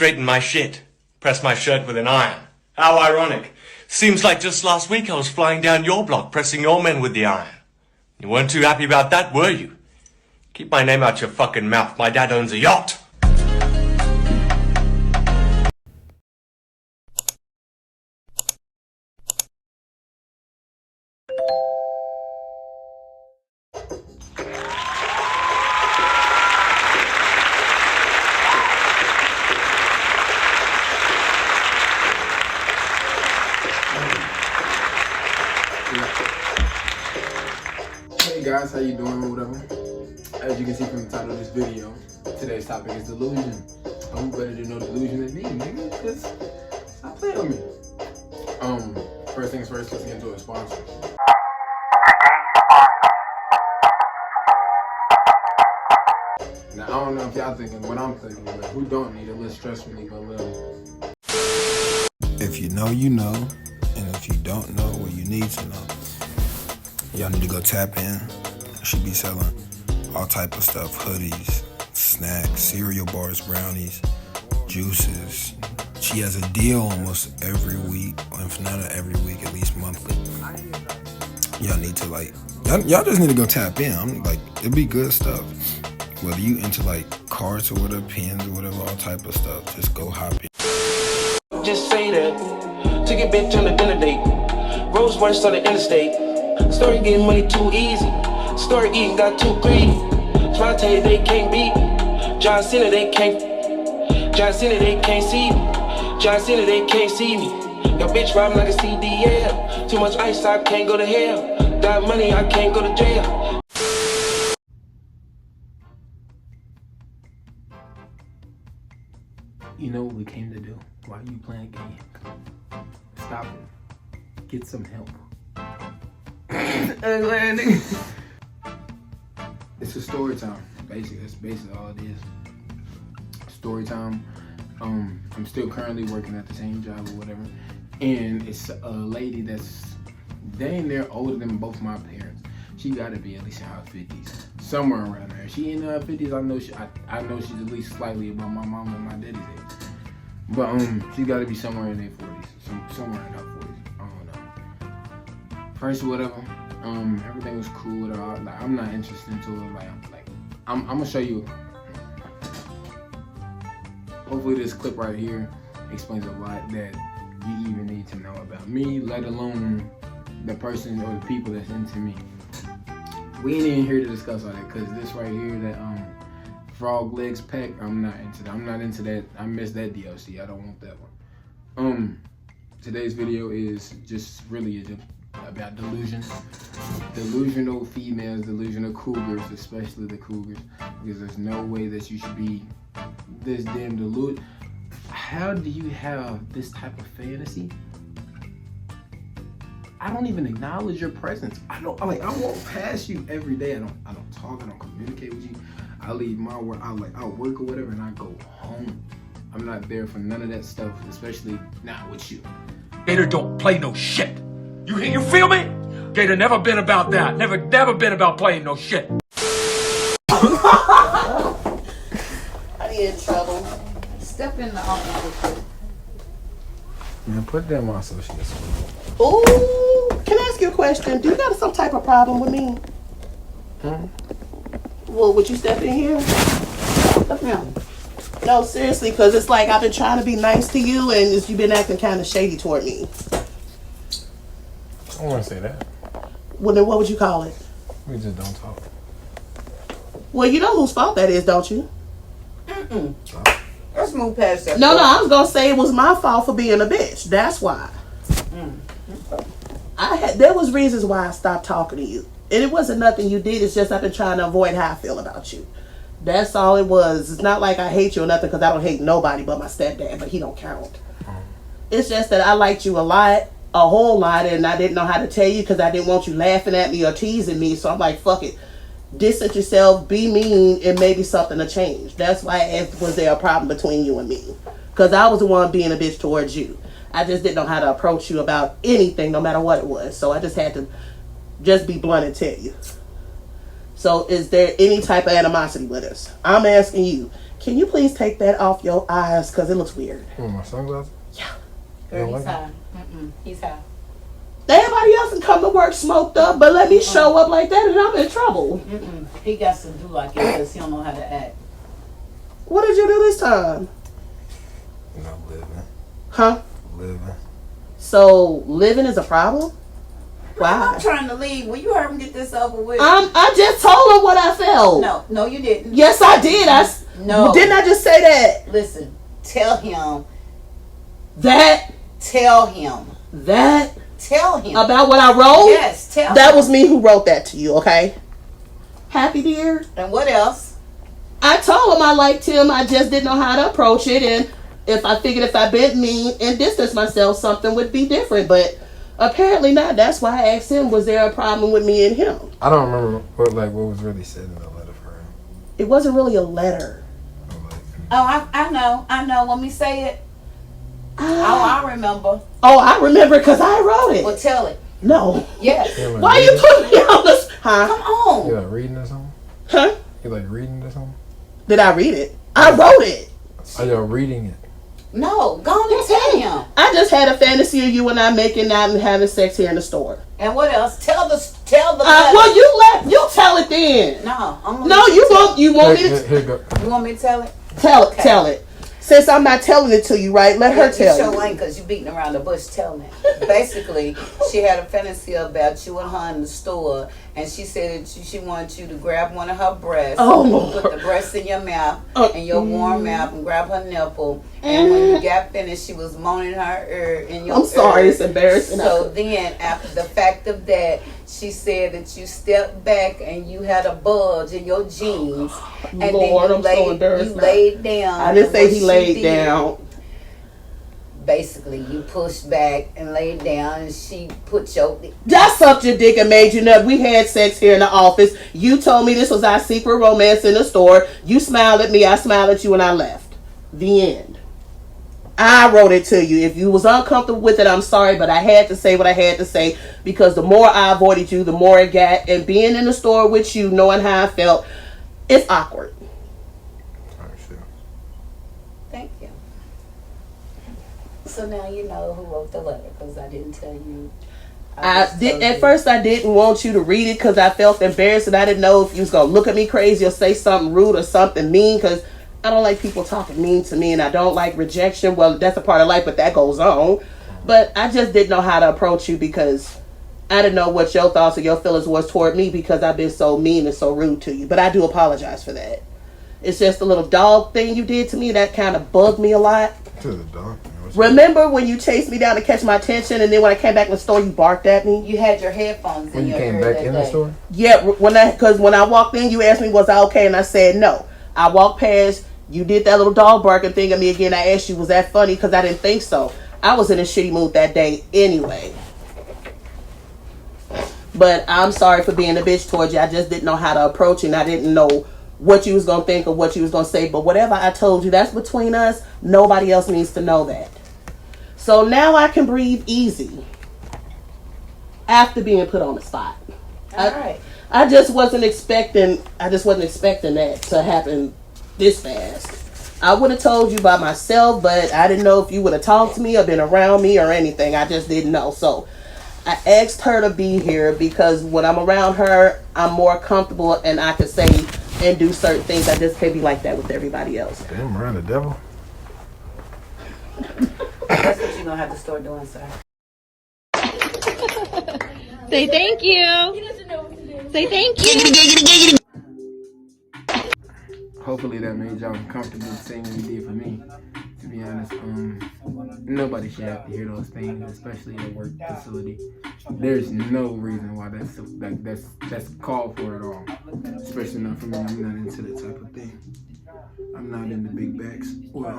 Straighten my shit. Press my shirt with an iron. How ironic. Seems like just last week I was flying down your block pressing your men with the iron. You weren't too happy about that, were you? Keep my name out your fucking mouth. My dad owns a yacht. Hey guys, how you doing or whatever? As you can see from the title of this video, today's topic is delusion. Who better to know delusion than me, nigga? Because stop playing with me. First things first, let's get into a sponsor. Now, I don't know if y'all thinking what I'm thinking, but who don't need a little stress relief, a little. If you know, you know. And if you don't know, well, you need to know. Y'all need to go tap in. She be selling all type of stuff, hoodies, snacks, cereal bars, brownies, juices. She has a deal almost every week, or if not every week, at least monthly. Y'all need to y'all just need to go tap in. I'm like, it'd be good stuff. Whether you into cards or whatever, pens or whatever, all type of stuff, just go hop in. Just say that. Took a bitch on a dinner date. Rose Royce on the interstate. Story getting money too easy. Story eating got too greedy. Try to tell you they can't beat. John Cena they can't see me. John Cena they can't see me. Your bitch robbing like a CDL. Too much ice I can't go to hell. Got money I can't go to jail. You know what we came to do? Why are you playing games? Stop it. Get some help. It's a story time. That's basically all it is. Story time. I'm still currently working at the same job or whatever. And it's a lady that's dang near older than both my parents. She gotta be at least in her 50s. Somewhere around there. She in her 50s, I know she's at least slightly above my mom and my daddy's age. But she gotta be somewhere in their 40s. Somewhere in her 40s. I don't know. First whatever. Everything was cool with her. I'm not interested into it. I'm gonna show you. Hopefully this clip right here explains a lot that you even need to know about me, let alone the person or the people that's into me. We ain't even here to discuss all that, because this right here, that frog legs pack, I'm not into that. I'm not into that. I missed that DLC. I don't want that one. Today's video is just really about delusion. Delusional females, delusional cougars, especially the cougars, because there's no way that you should be this damn deluded. How do you have this type of fantasy? I don't even acknowledge your presence. I walk past you every day. I don't talk. I don't communicate with you. I leave my work. I work or whatever, and I go home. I'm not there for none of that stuff, especially not with you. Gator don't play no shit. You feel me? Gator never been about that. Never been about playing no shit. I need in trouble. Step in the office. Man, put that in my associates. Ooh, can I ask you a question? Do you got some type of problem with me? Well, would you step in here? Step down. No, seriously, because it's like I've been trying to be nice to you and you've been acting kind of shady toward me. I don't want to say that. Well, then what would you call it? We just don't talk. Well, you know whose fault that is, don't you? Let's move past that. No, I was going to say it was my fault for being a bitch. That's why. There was reasons why I stopped talking to you. And it wasn't nothing you did. It's just I've been trying to avoid how I feel about you. That's all it was. It's not like I hate you or nothing, because I don't hate nobody but my stepdad, but he don't count. It's just that I liked you a whole lot, and I didn't know how to tell you because I didn't want you laughing at me or teasing me. So I'm like, fuck it. Distance yourself, be mean, and maybe something will change. That's why I asked, was there a problem between you and me? Because I was the one being a bitch towards you. I just didn't know how to approach you about anything, no matter what it was. So I just had to just be blunt and tell you. So is there any type of animosity with us? I'm asking you, Can you please take that off your eyes? Because it looks weird. My sunglasses? Yeah. Girl, he's high. He's high. Everybody else can come to work smoked up, but let me show up like that and I'm in trouble. He got to do like it because he don't know how to act. What did you do this time? No, living. Huh? Living. So living is a problem? Wow. I'm trying to leave. Will you hurry and get this over with? I just told him what I felt. No, you didn't. Yes, I did. No. Didn't I just say that? Listen, tell him. That. Tell him. That. Tell him. About what I wrote? Yes, tell him. That was me who wrote that to you, okay? Happy, dear? And what else? I told him I liked him. I just didn't know how to approach it. And if I figured if I bent mean and distanced myself, something would be different. But apparently not. That's why I asked him, was there a problem with me and him? I don't remember what was really said in the letter for him. It wasn't really a letter. Oh, I know. Let me say it. I remember. Oh, I remember because I wrote it. Well, tell it. No. Yes. Why you put me on this? Huh? Come on. You like reading or something? Huh? You like reading or something? Did I read it? I wrote it. Are you reading it? No, go on and tell him. I just had a fantasy of you and I making out and having sex here in the store. And what else? Tell the. Well, you tell it then. No, No, you want me to. Here go. You want me to tell it? Tell it. Since I'm not telling it to you, right? Let her tell you. You sure ain't because you beating around the bush telling it. Basically, she had a fantasy about you and her in the store, and she said that she wanted you to grab one of her breasts, put the breast in your mouth, in your warm mouth, and grab her nipple. And when you got finished, she was moaning her ear in your I'm sorry, ear. it's embarrassing. So then, after the fact of that, she said that you stepped back and you had a bulge in your jeans. And Lord, then so embarrassed. you laid down. I didn't say he laid down. Basically, you pushed back and laid down, and she put your... I sucked your dick and made you nut. We had sex here in the office. You told me this was our secret romance in the store. You smiled at me. I smiled at you, and I left. The end. I wrote it to you. If you was uncomfortable with it, I'm sorry, but I had to say what I had to say because the more I avoided you, the more it got. And being in the store with you, knowing how I felt, it's awkward. Thank you. So now you know who wrote the letter because I didn't tell you. At first, I didn't want you to read it because I felt embarrassed and I didn't know if you was going to look at me crazy or say something rude or something mean because I don't like people talking mean to me and I don't like rejection. Well, that's a part of life, but that goes on. But I just didn't know how to approach you because I didn't know what your thoughts or your feelings was toward me because I've been so mean and so rude to you. But I do apologize for that. It's just a little dog thing you did to me that kind of bugged me a lot. To the dog. Remember when you chased me down to catch my attention and then when I came back in the store you barked at me? You had your headphones in your ear. When you came back in the store? Yeah, because when I walked in you asked me was I okay and I said no. I walked past, you did that little dog barking thing at me again. I asked you was that funny because I didn't think so. I was in a shitty mood that day anyway. But I'm sorry for being a bitch towards you. I just didn't know how to approach you and I didn't know what you was going to think or what you was going to say. But whatever I told you, that's between us. Nobody else needs to know that. So now I can breathe easy after being put on the spot. All right. I just wasn't expecting that to happen this fast. I would have told you by myself, but I didn't know if you would have talked to me or been around me or anything. I just didn't know. So I asked her to be here because when I'm around her, I'm more comfortable and I can say and do certain things. I just can't be like that with everybody else. Damn, around the devil. That's what you're going to have to start doing, sir. Say thank you. Say thank you. Hopefully that made y'all comfortable the same way you did for me. To be honest, nobody should have to hear those things, especially in a work facility. There's no reason why that's called for at all. Especially not for me. I'm not into that type of thing. I'm not into big bags or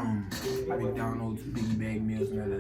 McDonald's big bag meals, none of